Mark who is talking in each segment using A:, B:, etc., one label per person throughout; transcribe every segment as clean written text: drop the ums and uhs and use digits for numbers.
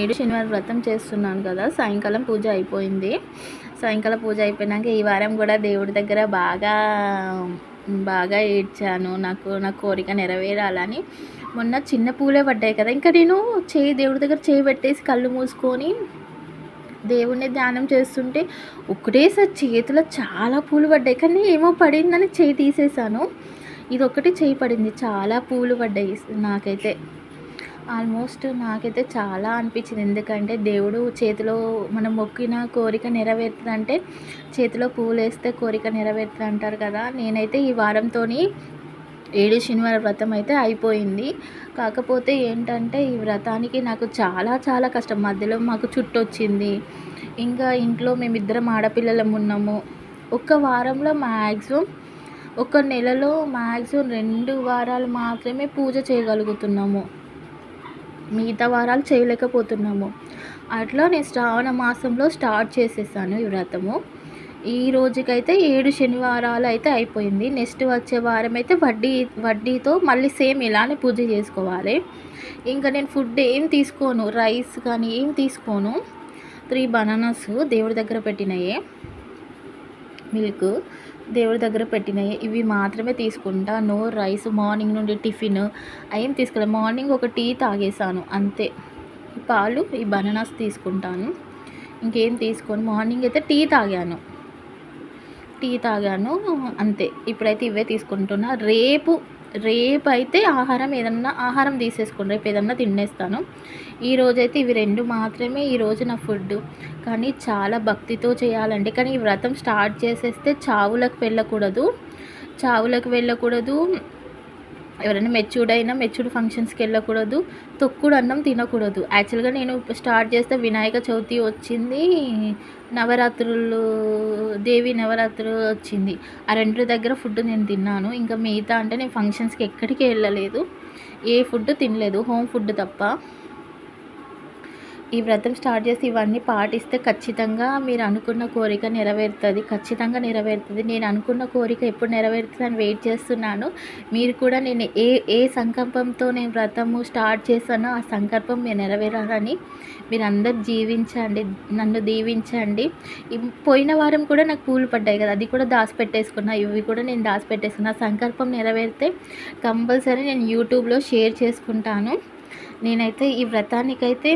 A: ఏడు శనివారం వ్రతం చేస్తున్నాను కదా, సాయంకాలం పూజ అయిపోయింది. సాయంకాలం పూజ అయిపోయినాక ఈ వారం కూడా దేవుడి దగ్గర బాగా బాగా ఏడ్చాను. నా కోరిక నెరవేరాలని. మొన్న చిన్న పూలే పడ్డాయి కదా, ఇంకా నేను దేవుడి దగ్గర చేయి పెట్టేసి కళ్ళు మూసుకొని దేవుణ్ణి ధ్యానం చేస్తుంటే ఒకటేసారి చేతిలో చాలా పూలు పడ్డాయి. కానీ ఏమో పడిందని చేయి తీసేసాను. ఇది ఒకటి చేయి పడింది, చాలా పూలు పడ్డాయి. నాకైతే చాలా అనిపించింది. ఎందుకంటే దేవుడు చేతిలో మనం మొక్కిన కోరిక నెరవేరుతుందంటే చేతిలో పూలు వేస్తే కోరిక నెరవేరుతుంది అంటారు కదా. నేనైతే ఈ వారంతో 7 శనివారం వ్రతం అయితే అయిపోయింది. కాకపోతే ఏంటంటే ఈ వ్రతానికి నాకు చాలా చాలా కష్టం. మధ్యలో మాకు చుట్టొచ్చింది. ఇంకా ఇంట్లో మేమిద్దరం ఆడపిల్లలం ఉన్నాము. ఒక వారంలో ఒక నెలలో మ్యాక్సిమం 2 వారాలు మాత్రమే పూజ చేయగలుగుతున్నాము. మిగతా వారాలు చేయలేకపోతున్నాము. అట్లా నేను శ్రావణ మాసంలో స్టార్ట్ చేసేసాను ఈ వ్రతము. ఈ రోజుకైతే 7 శనివారాలు అయితే అయిపోయింది. నెక్స్ట్ వచ్చే వారం అయితే వడ్డీతో మళ్ళీ సేమ్ ఇలానే పూజ చేసుకోవాలి. ఇంకా నేను ఫుడ్ ఏం తీసుకోను, రైస్ కానీ ఏం తీసుకోను. 3 బనానాస్ దేవుడి దగ్గర పెట్టినాయే, మిల్క్ దేవుడి దగ్గర పెట్టినాయి, ఇవి మాత్రమే తీసుకుంటా. No rice. మార్నింగ్ నుండి టిఫిన్ ఏం తీసుకోలేదు. మార్నింగ్ ఒక టీ తాగేసాను అంతే. పాలు, ఈ బనానాస్ తీసుకుంటాను, ఇంకేం తీసుకొని మార్నింగ్ అయితే టీ తాగాను అంతే. ఇప్పుడైతే ఇవే తీసుకుంటున్నా. రేపు అయితే ఆహారం తీసేసుకోండి, రేపు ఏదన్నా తినేస్తాను. ఈరోజైతే ఇవి 2 మాత్రమే ఈరోజు నా ఫుడ్. కానీ చాలా భక్తితో చేయాలండి. కానీ ఈ వ్రతం స్టార్ట్ చేసేస్తే చావులకు వెళ్ళకూడదు. ఎవరైనా మెచ్యూర్డ్ ఫంక్షన్స్కి వెళ్ళకూడదు. తొక్కుడు అన్నం తినకూడదు. యాక్చువల్గా నేను స్టార్ట్ చేస్తే వినాయక చవితి వచ్చింది, దేవి నవరాత్రులు వచ్చింది. ఆ 2 దగ్గర ఫుడ్ నేను తిన్నాను. ఇంకా మిగతా అంటే నేను ఫంక్షన్స్కి ఎక్కడికి వెళ్ళలేదు, ఏ ఫుడ్ తినలేదు, హోమ్ ఫుడ్ తప్ప. ఈ వ్రతం స్టార్ట్ చేసి ఇవన్నీ పాటిస్తే ఖచ్చితంగా మీరు అనుకున్న కోరిక ఖచ్చితంగా నెరవేరుతుంది. నేను అనుకున్న కోరిక ఎప్పుడు నెరవేరుతుంది అని వెయిట్ చేస్తున్నాను. మీరు కూడా నేను ఏ సంకల్పంతో నేను వ్రతము స్టార్ట్ చేశానో ఆ సంకల్పం మీరు నెరవేరాలని మీరు అందరు నన్ను దీవించండి. పోయిన వారం కూడా నాకు పూలు పడ్డాయి కదా, అది కూడా దాచిపెట్టేసుకున్నా. ఇవి కూడా నేను దాచిపెట్టేసుకున్నా. సంకల్పం నెరవేరితే కంపల్సరీ నేను యూట్యూబ్లో షేర్ చేసుకుంటాను. నేనైతే ఈ వ్రతానికైతే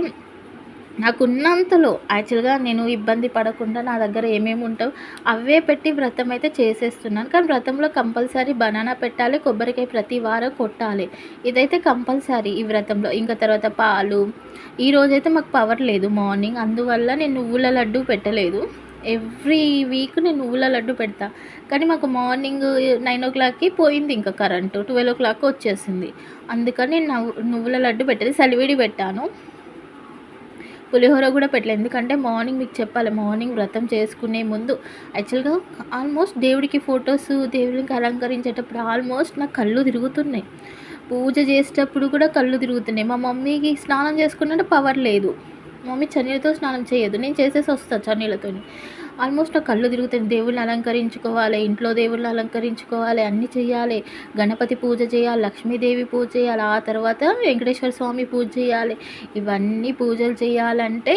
A: నాకున్నంతలో యాక్చువల్గా నేను ఇబ్బంది పడకుండా నా దగ్గర ఏమేమి ఉంటావు అవే పెట్టి వ్రతం అయితే చేసేస్తున్నాను. కానీ వ్రతంలో కంపల్సరీ బనానా పెట్టాలి, కొబ్బరికాయ ప్రతి వారం కొట్టాలి. ఇదైతే కంపల్సరీ ఈ వ్రతంలో. ఇంకా తర్వాత పాలు. ఈరోజైతే మాకు పవర్ లేదు మార్నింగ్, అందువల్ల నేను నువ్వుల లడ్డు పెట్టలేదు. ఎవ్రీ వీక్ నేను నువ్వుల లడ్డు పెడతా. కానీ మాకు మార్నింగ్ 9 o'clockకి పోయింది ఇంకా కరెంటు, 12 o'clock వచ్చేసింది. అందుకని నువ్వుల లడ్డు పెట్టేది, సలివిడి పెట్టాను. పులిహోర కూడా పెట్టలేదు. ఎందుకంటే మార్నింగ్ మీకు చెప్పాలి, మార్నింగ్ వ్రతం చేసుకునే ముందు యాక్చువల్గా ఆల్మోస్ట్ దేవుడికి ఫొటోస్ దేవుడికి అలంకరించేటప్పుడు ఆల్మోస్ట్ నాకు కళ్ళు తిరుగుతున్నాయి. పూజ చేసేటప్పుడు కూడా కళ్ళు తిరుగుతున్నాయి. మా మమ్మీకి స్నానం చేసుకున్నట్టు పవర్ లేదు. మమ్మీ చన్నీళ్ళతో స్నానం చేయదు, నేను చేసేసి వస్తాను చన్నీళ్ళతో. ఆల్మోస్ట్ నాకు కళ్ళు తిరుగుతుంది. దేవుళ్ళని అలంకరించుకోవాలి, ఇంట్లో దేవుళ్ళని అలంకరించుకోవాలి, అన్నీ చేయాలి. గణపతి పూజ చేయాలి, లక్ష్మీదేవి పూజ చేయాలి, ఆ తర్వాత వెంకటేశ్వర స్వామి పూజ చేయాలి. ఇవన్నీ పూజలు చేయాలంటే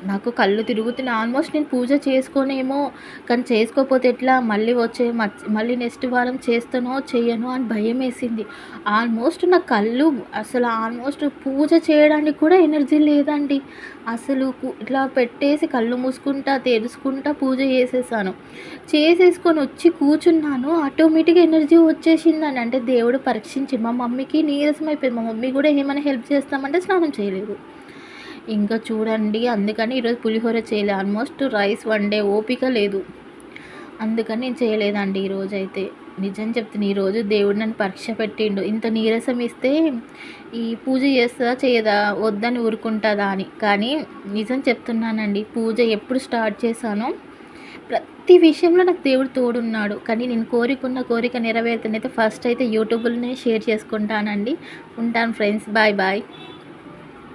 A: నాకు కళ్ళు తిరుగుతున్నాయి. ఆల్మోస్ట్ నేను పూజ చేసుకోనేమో, కానీ చేసుకోకపోతే ఎట్లా, మళ్ళీ నెక్స్ట్ వారం చేస్తానో చెయ్యనో అని భయం వేసింది. ఆల్మోస్ట్ నా కళ్ళు ఆల్మోస్ట్ పూజ చేయడానికి కూడా ఎనర్జీ లేదండి. అసలు ఇట్లా పెట్టేసి కళ్ళు మూసుకుంటా తెరుచుకుంటా పూజ చేసేసుకొని వచ్చి కూర్చున్నాను. ఆటోమేటిక్గా ఎనర్జీ వచ్చేసిందని. అంటే దేవుడు పరీక్షించి మా మమ్మీకి నీరసం అయిపోయింది. మా మమ్మీ కూడా ఏమైనా హెల్ప్ చేస్తామంటే స్నానం చేయలేదు. ఇంకా చూడండి, అందుకని ఈరోజు పులిహోర చేయలేదు. ఆల్మోస్ట్ రైస్ వండే ఓపిక లేదు, అందుకని నేను చేయలేదండి ఈరోజైతే. నిజం చెప్తున్నా, ఈరోజు దేవుడు నన్ను పరీక్ష పెట్టిండు. ఇంత నీరసం ఇస్తే ఈ పూజ చేస్తుందా చేయదా, వద్దని ఊరుకుంటుందా అని. కానీ నిజం చెప్తున్నానండి, పూజ ఎప్పుడు స్టార్ట్ చేశానో ప్రతి విషయంలో నాకు దేవుడు తోడున్నాడు. కానీ నేను కోరిక నెరవేరుతుందైతే ఫస్ట్ అయితే యూట్యూబ్లోనే షేర్ చేసుకుంటానండి. ఉంటాను ఫ్రెండ్స్, బాయ్ బాయ్.